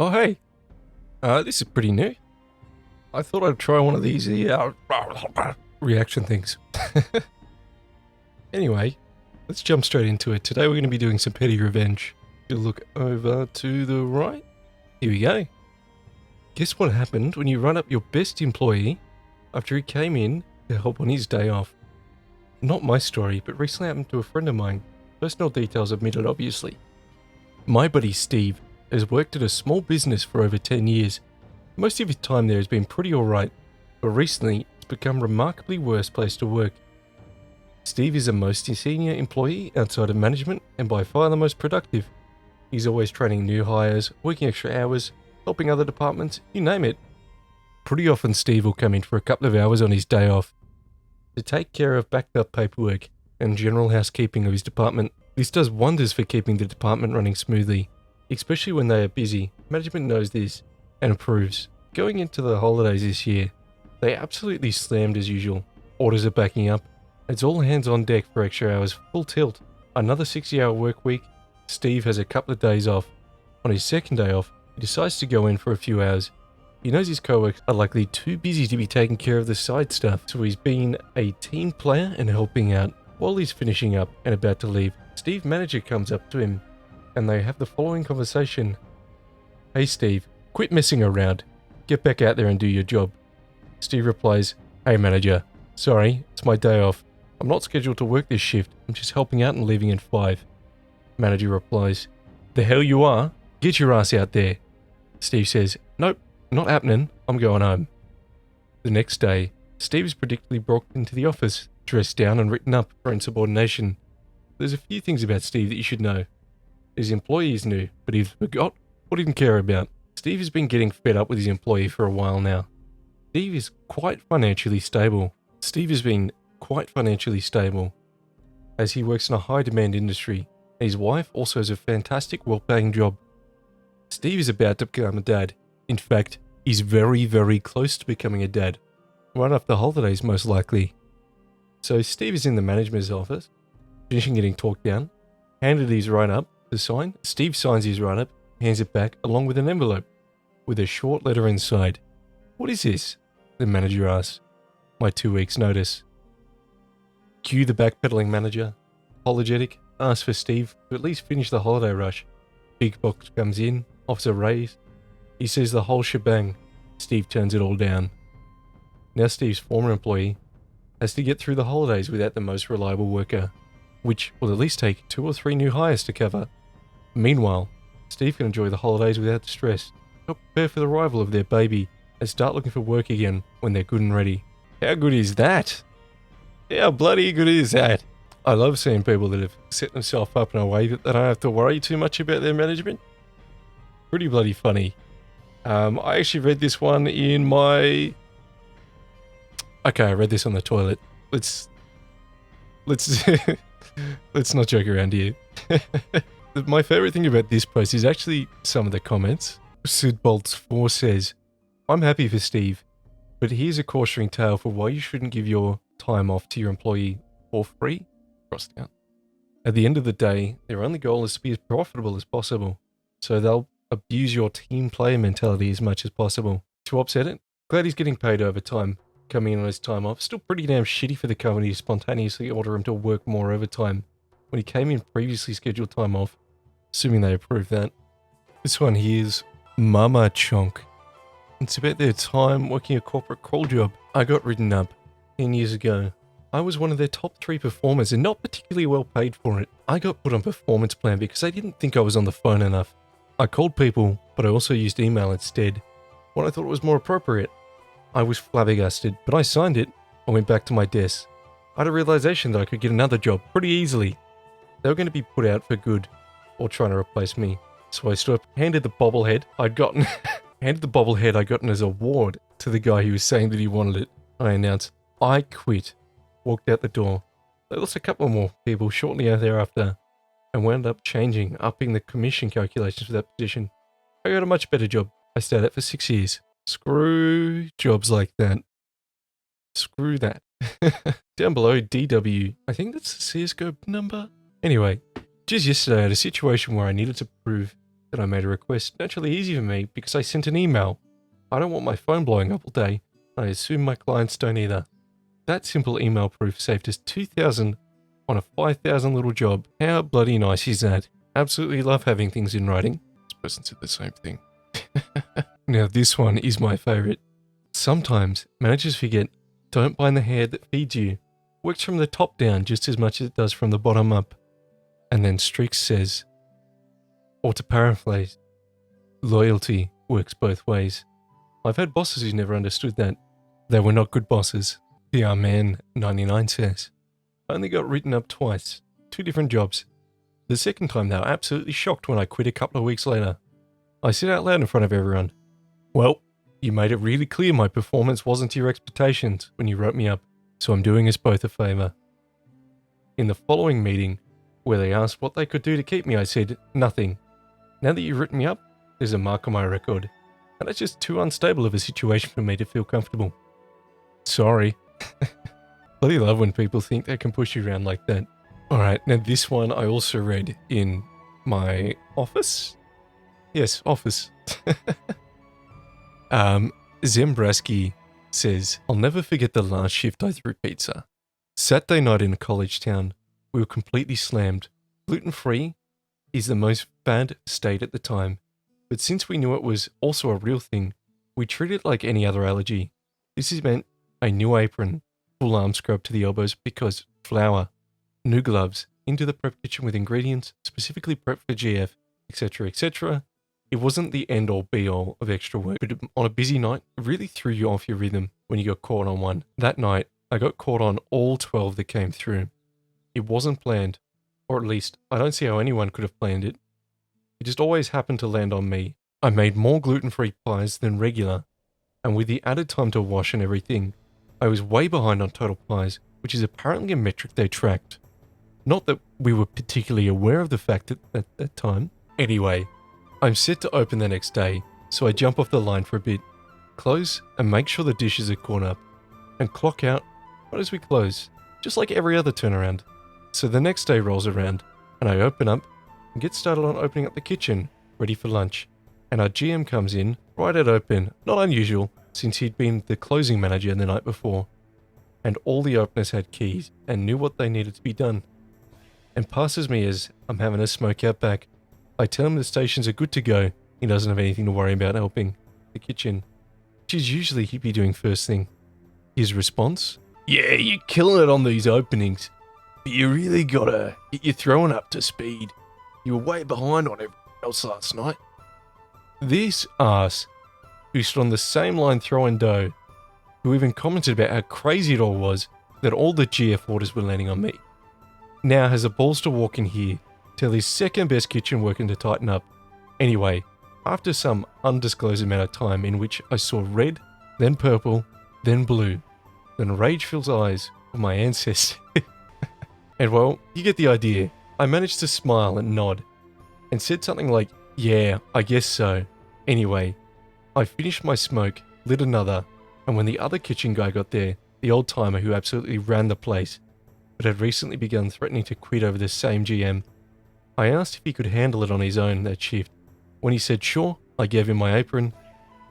Oh, hey. This is pretty new. I thought I'd try one of these reaction things. Anyway, let's jump straight into it. Today we're going to be doing some petty revenge. You look over to the right. Here we go. Guess what happened when you run up your best employee after he came in to help on his day off? Not my story, but recently happened to a friend of mine. Personal details omitted, obviously. My buddy Steve has worked at a small business for over 10 years. Most of his time there has been pretty alright, but recently it's become a remarkably worse place to work. Steve is the most senior employee outside of management and by far the most productive. He's always training new hires, working extra hours, helping other departments, you name it. Pretty often Steve will come in for a couple of hours on his day off to take care of backed up paperwork and general housekeeping of his department. This does wonders for keeping the department running smoothly, especially when they are busy. Management knows this and approves. Going into the holidays this year, they absolutely slammed as usual. Orders are backing up. It's all hands on deck for extra hours, full tilt. Another 60-hour work week. Steve has a couple of days off. On his second day off, he decides to go in for a few hours. He knows his co-workers are likely too busy to be taking care of the side stuff, so he's been a team player and helping out. While he's finishing up and about to leave, Steve's manager comes up to him and they have the following conversation. Hey Steve, quit messing around. Get back out there and do your job. Steve replies, Hey manager, sorry, it's my day off. I'm not scheduled to work this shift. I'm just helping out and leaving in 5. Manager replies, The hell you are? Get your ass out there. Steve says, Nope, not happening. I'm going home. The next day, Steve is predictably brought into the office, dressed down and written up for insubordination. There's a few things about Steve that you should know. His employee is new, but he forgot what he didn't care about. Steve has been getting fed up with his employee for a while now. Steve is quite financially stable. As he works in a high-demand industry, and his wife also has a fantastic, well-paying job. Steve is about to become a dad. In fact, he's very, very close to becoming a dad. Right after the holidays, most likely. So Steve is in the management's office, finishing getting talked down, handed his write-up to sign. Steve signs his write-up, hands it back along with an envelope with a short letter inside. What is this? The manager asks. My 2 weeks notice. Cue the backpedaling manager. Apologetic, asks for Steve to at least finish the holiday rush. Big box comes in, offers a raise. He says the whole shebang. Steve turns it all down. Now Steve's former employee has to get through the holidays without the most reliable worker, which will at least take 2 or 3 new hires to cover. Meanwhile, Steve can enjoy the holidays without stress, help prepare for the arrival of their baby, and start looking for work again when they're good and ready. How good is that? How bloody good is that? I love seeing people that have set themselves up in a way that they don't have to worry too much about their management. Pretty bloody funny. I actually read this one in my... Okay, I read this on the toilet. Let's let's not joke around here. My favorite thing about this post is actually some of the comments. Sidbolts4 says, I'm happy for Steve, but here's a cautionary tale for why you shouldn't give your time off to your employee for free. Crossed out. At the end of the day, their only goal is to be as profitable as possible, so they'll abuse your team player mentality as much as possible. To upset it, glad he's getting paid overtime. Coming in on his time off, still pretty damn shitty for the company to spontaneously order him to work more overtime when he came in previously scheduled time off, assuming they approve that. This one here's Mama Chonk. It's about their time working a corporate crawl job. I got written up 10 years ago. I was one of their top 3 performers and not particularly well paid for it. I got put on performance plan because they didn't think I was on the phone enough. I called people, but I also used email instead, when I thought it was more appropriate. I was flabbergasted, but I signed it. I went back to my desk. I had a realization that I could get another job pretty easily. They were going to be put out for good, or trying to replace me. So I stood up, handed the bobblehead I'd gotten as a award to the guy who was saying that he wanted it. I announced, I quit. Walked out the door. They lost a couple more people shortly thereafter, and wound up upping the commission calculations for that position. I got a much better job. I stayed at for 6 years. Screw jobs like that. Screw that. Down below, DW. I think that's the CSGO number. Anyway, just yesterday I had a situation where I needed to prove Then I made a request naturally easy for me because I sent an email. I don't want my phone blowing up all day. I assume my clients don't either. That simple email proof saved us $2,000 on a $5,000 little job. How bloody nice is that? Absolutely love having things in writing. This person said the same thing. Now this one is my favorite. Sometimes managers forget, don't bind the hand that feeds you. Works from the top down just as much as it does from the bottom up. And then Streaks says, or to paraphrase, loyalty works both ways. I've had bosses who never understood that. They were not good bosses. PR Man 99 says, I only got written up twice, 2 different jobs. The second time they were absolutely shocked when I quit a couple of weeks later. I said out loud in front of everyone, well, you made it really clear my performance wasn't to your expectations when you wrote me up, so I'm doing us both a favour. In the following meeting, where they asked what they could do to keep me, I said, nothing. Now that you've written me up, there's a mark on my record, and it's just too unstable of a situation for me to feel comfortable. Sorry. Bloody love when people think they can push you around like that. Alright, now this one I also read in my office. Yes, office. Zembraski says, I'll never forget the last shift I threw pizza. Saturday night in a college town. We were completely slammed. Gluten-free is the most bad state at the time. But since we knew it was also a real thing, we treated it like any other allergy. This has meant a new apron, full arm scrub to the elbows because flour, new gloves, into the prep kitchen with ingredients, specifically prepped for GF, etc., etc. It wasn't the end-all be-all of extra work, but on a busy night, it really threw you off your rhythm when you got caught on one. That night, I got caught on all 12 that came through. It wasn't planned, or at least, I don't see how anyone could have planned it. It just always happened to land on me. I made more gluten-free pies than regular, and with the added time to wash and everything, I was way behind on total pies, which is apparently a metric they tracked. Not that we were particularly aware of the fact at that time. Anyway, I'm set to open the next day, so I jump off the line for a bit, close and make sure the dishes are caught up, and clock out right as we close, just like every other turnaround. So the next day rolls around, and I open up and get started on opening up the kitchen, ready for lunch. And our GM comes in right at open, not unusual, since he'd been the closing manager the night before. And all the openers had keys and knew what they needed to be done. And passes me as I'm having a smoke out back. I tell him the stations are good to go. He doesn't have anything to worry about helping the kitchen, which is usually he'd be doing first thing. His response? Yeah, you're killing it on these openings, but you really gotta get your throwing up to speed. You were way behind on everything else last night. This ass, who stood on the same line throwing dough, who even commented about how crazy it all was that all the GF orders were landing on me, now has the balls to walk in here, tell his second best kitchen working to tighten up. Anyway, after some undisclosed amount of time in which I saw red, then purple, then blue, then rage fills eyes of my ancestors. And well, you get the idea. I managed to smile and nod, and said something like, yeah, I guess so. Anyway, I finished my smoke, lit another, and when the other kitchen guy got there, the old timer who absolutely ran the place, but had recently begun threatening to quit over the same GM, I asked if he could handle it on his own that shift. When he said sure, I gave him my apron,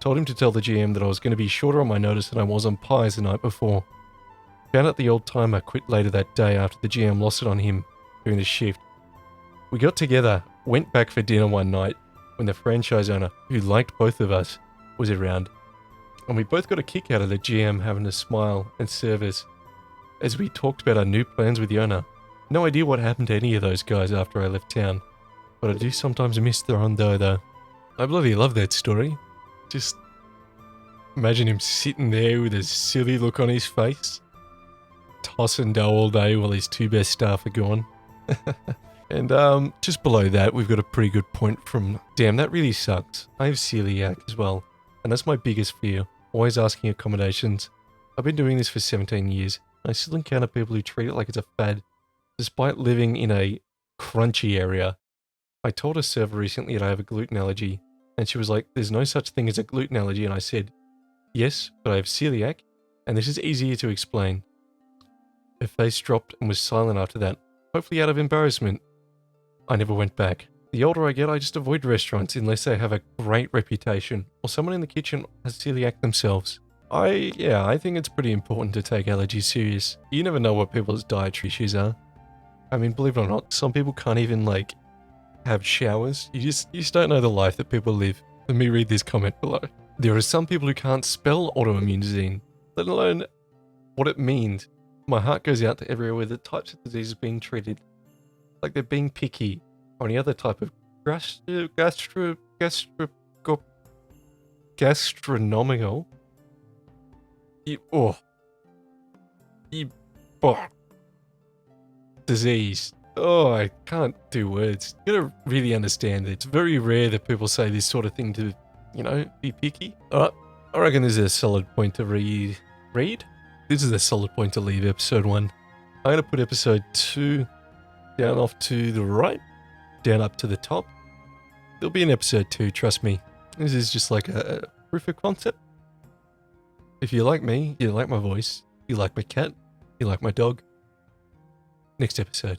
told him to tell the GM that I was going to be shorter on my notice than I was on pies the night before. Found out the old timer quit later that day after the GM lost it on him during the shift. We got together, went back for dinner one night when the franchise owner, who liked both of us, was around, and we both got a kick out of the GM having to smile and serve us as we talked about our new plans with the owner. No idea what happened to any of those guys after I left town, but I do sometimes miss throwing dough though. I bloody love that story. Just imagine him sitting there with a silly look on his face, tossing dough all day while his 2 best staff are gone. And just below that, we've got a pretty good point from, damn, that really sucks. I have celiac as well, and that's my biggest fear, always asking accommodations. I've been doing this for 17 years, and I still encounter people who treat it like it's a fad, despite living in a crunchy area. I told a server recently that I have a gluten allergy, and she was like, there's no such thing as a gluten allergy, and I said, yes, but I have celiac, and this is easier to explain. Her face dropped and was silent after that, hopefully out of embarrassment. I never went back. The older I get, I just avoid restaurants unless they have a great reputation or someone in the kitchen has celiac themselves. I think it's pretty important to take allergies serious. You never know what people's dietary issues are. I mean, believe it or not, some people can't even, like, have showers. You just don't know the life that people live. Let me read this comment below. There are some people who can't spell autoimmune disease, let alone what it means. My heart goes out to everywhere where the types of diseases being treated. Like they're being picky, or any other type of gastronomical. Disease. Oh, I can't do words. You gotta really understand it. It's very rare that people say this sort of thing to, you know, be picky. Alright, I reckon this is a solid point to read? This is a solid point to leave episode 1. I'm gonna put episode 2 down off to the right, down up to the top. There'll be an episode 2, trust me. This is just like a proof of concept. If you like me, you like my voice, you like my cat, you like my dog, next episode.